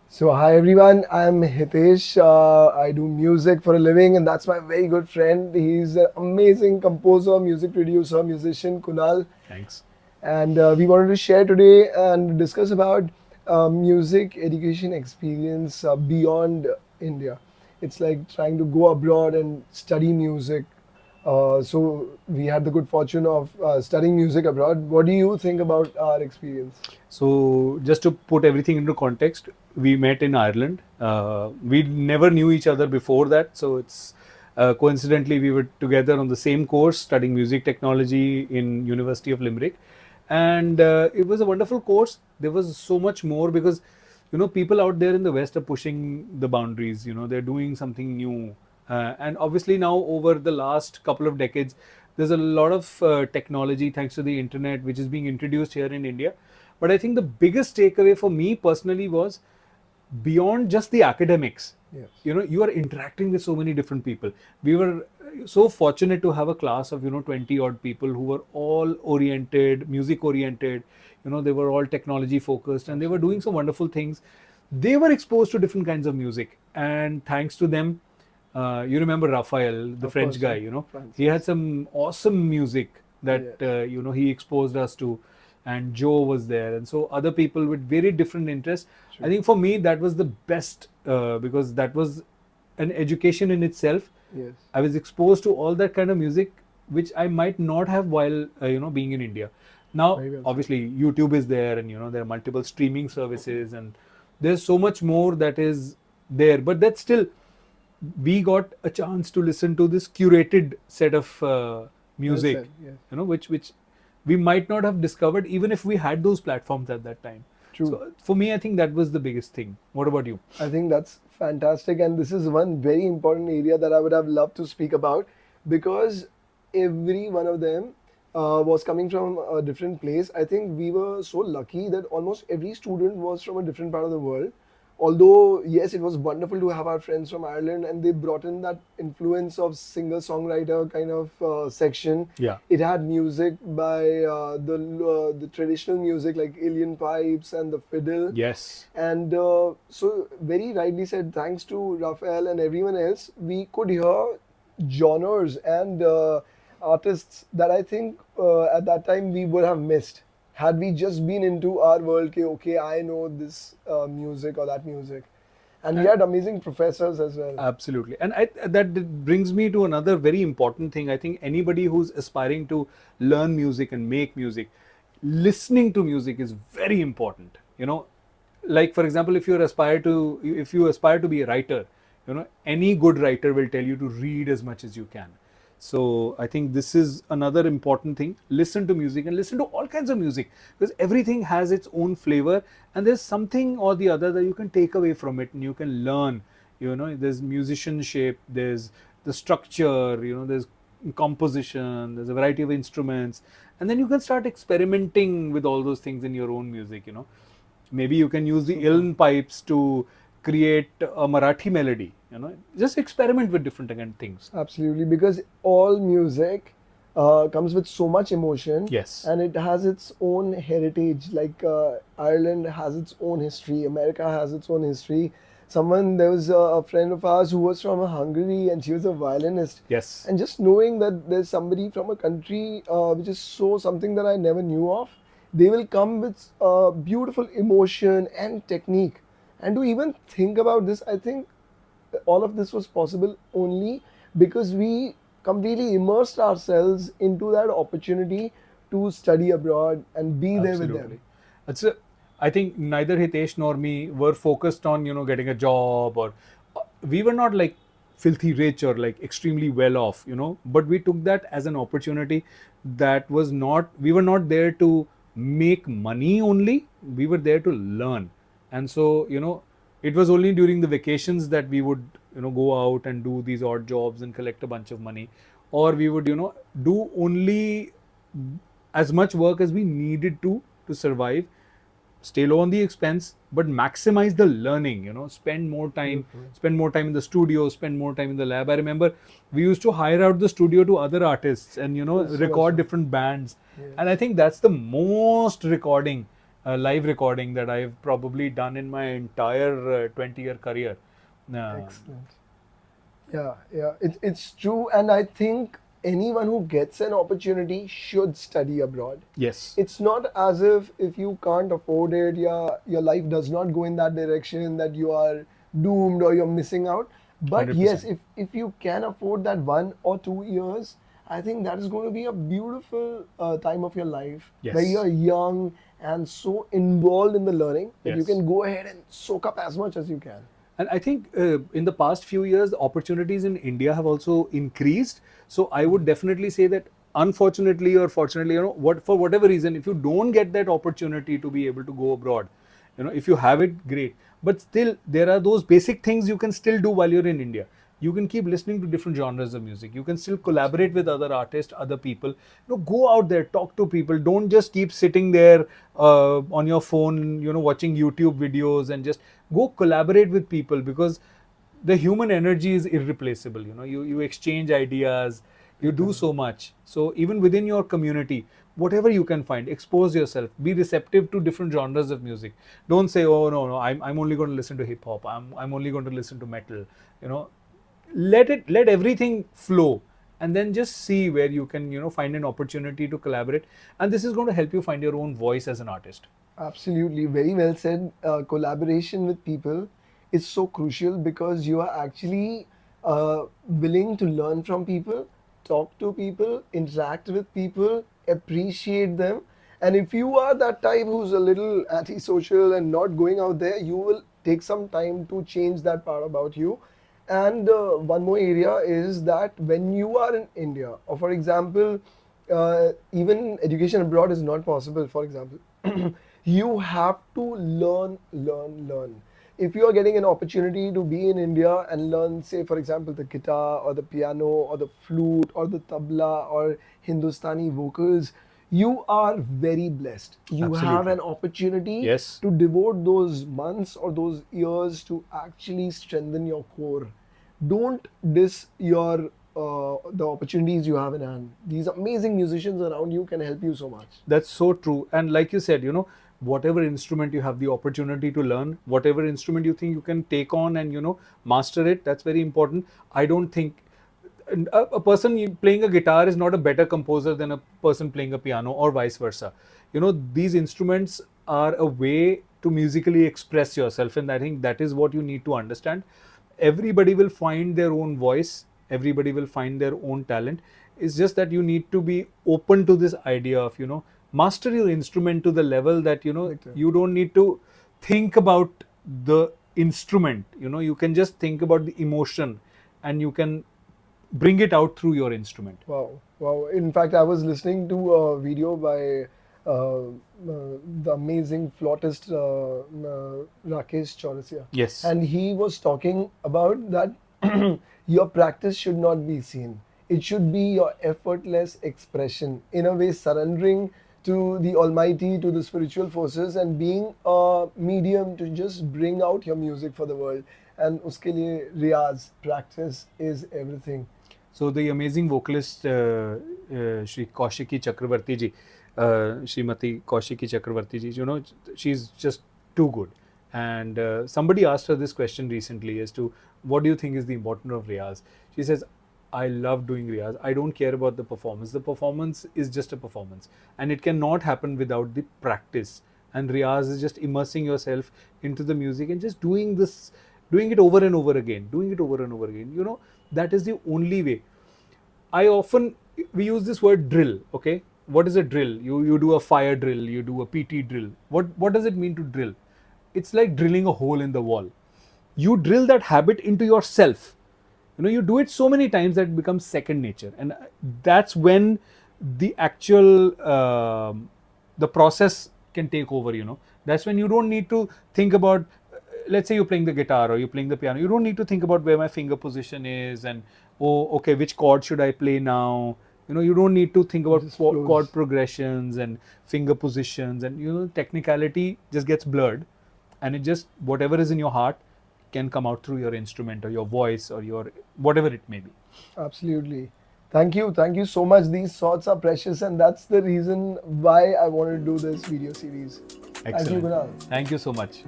So hi everyone, I'm Hitesh. I do music for a living, and that's my very good friend. He's an amazing composer, music producer, musician, Kunal. Thanks. And we wanted to share today and discuss about music education experience beyond India. It's like trying to go abroad and study music. So we had the good fortune of studying music abroad. What do you think about our experience? So, just to put everything into context, we met in Ireland. We never knew each other before that. So, it's coincidentally we were together on the same course studying music technology in University of Limerick, and it was a wonderful course. There was so much more because people out there in the West are pushing the boundaries. They're doing something new, and obviously now over the last couple of decades, there's a lot of technology thanks to the internet which is being introduced here in India. But I think the biggest takeaway for me personally was beyond just the academics. Yes. You are interacting with so many different people. We were so fortunate to have a class of 20 odd people who were all oriented, music oriented. They were all technology focused, and they were doing some wonderful things. They were exposed to different kinds of music, and thanks to them, you remember Raphael, the Of French course, guy. He had some awesome music that yes. he exposed us to, and Joe was there, and so other people with very different interests. I True. think for me that was the best, because that was an education in itself. Yes. I was exposed to all that kind of music which I might not have while being in India. Now, Very well said. obviously, YouTube is there, and there are multiple streaming services, and there's so much more that is there. But that's still, we got a chance to listen to this curated set of Well music, said. Yes. which we might not have discovered even if we had those platforms at that time. True. So for me, I think that was the biggest thing. What about you? I think that's fantastic, and this is one very important area that I would have loved to speak about because every one of them was coming from a different place. I think we were so lucky that almost every student was from a different part of the world. Although, yes, it was wonderful to have our friends from Ireland, and they brought in that influence of singer songwriter kind of section. Yeah. It had music by the traditional music like alien pipes and the fiddle. Yes. And so, very rightly said, thanks to Raphael and everyone else, we could hear genres and artists that I think at that time we would have missed had we just been into our world. Okay, I know this music or that music. And we And had amazing professors as well. absolutely. And that brings me to another very important thing. I think anybody who's aspiring to learn music and make music, listening to music is very important. Like for example, if you aspire to be a writer, any good writer will tell you to read as much as you can. So I think this is another important thing. Listen to music and listen to all kinds of music, because everything has its own flavor, and there's something or the other that you can take away from it and you can learn. There's musicianship, there's the structure, there's composition, there's a variety of instruments, and then you can start experimenting with all those things in your own music. Maybe you can use the Super. Iln pipes to create a Marathi melody. Just experiment with different kind of things. Absolutely, because all music comes with so much emotion, Yes. and it has its own heritage. Like Ireland has its own history, America has its own history. There was a friend of ours who was from Hungary, and she was a violinist. Yes. And just knowing that there's somebody from a country which is so something that I never knew of, they will come with beautiful emotion and technique. And to even think about this, I think all of this was possible only because we completely immersed ourselves into that opportunity to study abroad and be there with Absolutely. them. That's a, I think neither Hitesh nor me were focused on getting a job, or we were not like filthy rich or like extremely well off, but we took that as an opportunity. That was not, we were not there to make money only, we were there to learn. And so it was only during the vacations that we would go out and do these odd jobs and collect a bunch of money, or we would do only as much work as we needed to survive, stay low on the expense, but maximize the learning. Beautiful. Spend more time in the studio, spend more time in the lab. I remember we used to hire out the studio to other artists and It was so much record fun. different bands. Yes. And I think that's the most recording live recording that I've probably done in my entire 20-year career. Excellent. Yeah, yeah, it's true. And I think anyone who gets an opportunity should study abroad. Yes, It's not as if you can't afford it, yeah, your life does not go in that direction, that you are doomed or you're missing out. But yes, 100%. if you can afford that 1 or 2 years, I think that is going to be a beautiful time of your life where Yes, you're young and so involved in the learning that you yes. can go ahead and soak up as much as you can. And I think in the past few years, the opportunities in India have also increased. So I would definitely say that, unfortunately or fortunately, what for whatever reason, if you don't get that opportunity to be able to go abroad, if you have it, great. But still, there are those basic things you can still do while you're in India. You can keep listening to different genres of music. You can still collaborate with other artists, other people. Go out there, talk to people. Don't just keep sitting there on your phone, watching YouTube videos, and just go collaborate with people, because the human energy is irreplaceable. You exchange ideas, you Big do time. so much. So even within your community, whatever you can find, expose yourself, be receptive to different genres of music. Don't say, oh no, no, I'm only going to listen to hip hop, I'm only going to listen to metal. you know let everything flow, and then just see where you can find an opportunity to collaborate, and this is going to help you find your own voice as an artist. Absolutely, very well said. Collaboration with people is so crucial because you are actually willing to learn from people, talk to people, interact with people, appreciate them. And if you are that type who's a little antisocial and not going out there, you will take some time to change that part about you. And one more area is that when you are in India, or for example, even education abroad is not possible, for example, you have to learn. If you are getting an opportunity to be in India and learn, say, for example, the guitar or the piano or the flute or the tabla or Hindustani vocals, you are very blessed. You have Absolutely. an opportunity Yes. to devote those months or those years to actually strengthen your core. Don't diss your the opportunities you have in hand. These amazing musicians around you can help you so much. That's so true. And like you said, whatever instrument you have the opportunity to learn, whatever instrument you think you can take on and, master it, that's very important. I don't think a person playing a guitar is not a better composer than a person playing a piano, or vice versa. These instruments are a way to musically express yourself, and I think that is what you need to understand. Everybody will find their own voice, everybody will find their own talent. It's just that you need to be open to this idea of master your instrument to the level that Big time. you don't need to think about the instrument. You can just think about the emotion, and you can bring it out through your instrument. Wow, wow. In fact, I was listening to a video by the amazing flautist Rakesh Chaurasia, Yes, and he was talking about that your practice should not be seen. It should be your effortless expression, in a way, surrendering to the Almighty, to the spiritual forces, and being a medium to just bring out your music for the world. And uske liye riyaz, practice is everything. so the amazing vocalist Shri Kaushiki Chakravarti ji, Srimati Kaushiki Chakravarti ji, she's just too good. And somebody asked her this question recently as to what do you think is the importance of Riyaz. She says, I love doing Riyaz. I don't care about the performance. The performance is just a performance, and it cannot happen without the practice. And Riyaz is just immersing yourself into the music and just doing it over and over again, doing it over and over again. That is the only way. I often we use this word drill. Okay, what is a drill? You do a fire drill, you do a PT drill. What does it mean to drill? It's like drilling a hole in the wall. You drill that habit into yourself. You do it so many times that it becomes second nature, and that's when the actual the process can take over. That's when you don't need to think about, let's say you're playing the guitar or you're playing the piano, you don't need to think about where my finger position is, and oh, okay, which chord should I play now. You don't need to think It about just chord flows. progressions and finger positions, and technicality just gets blurred, and it just, whatever is in your heart can come out through your instrument or your voice or your whatever it may be. Absolutely. Thank you so much. These thoughts are precious, and that's the reason why I wanted to do this video series. Excellent. Kunal. Thank you so much.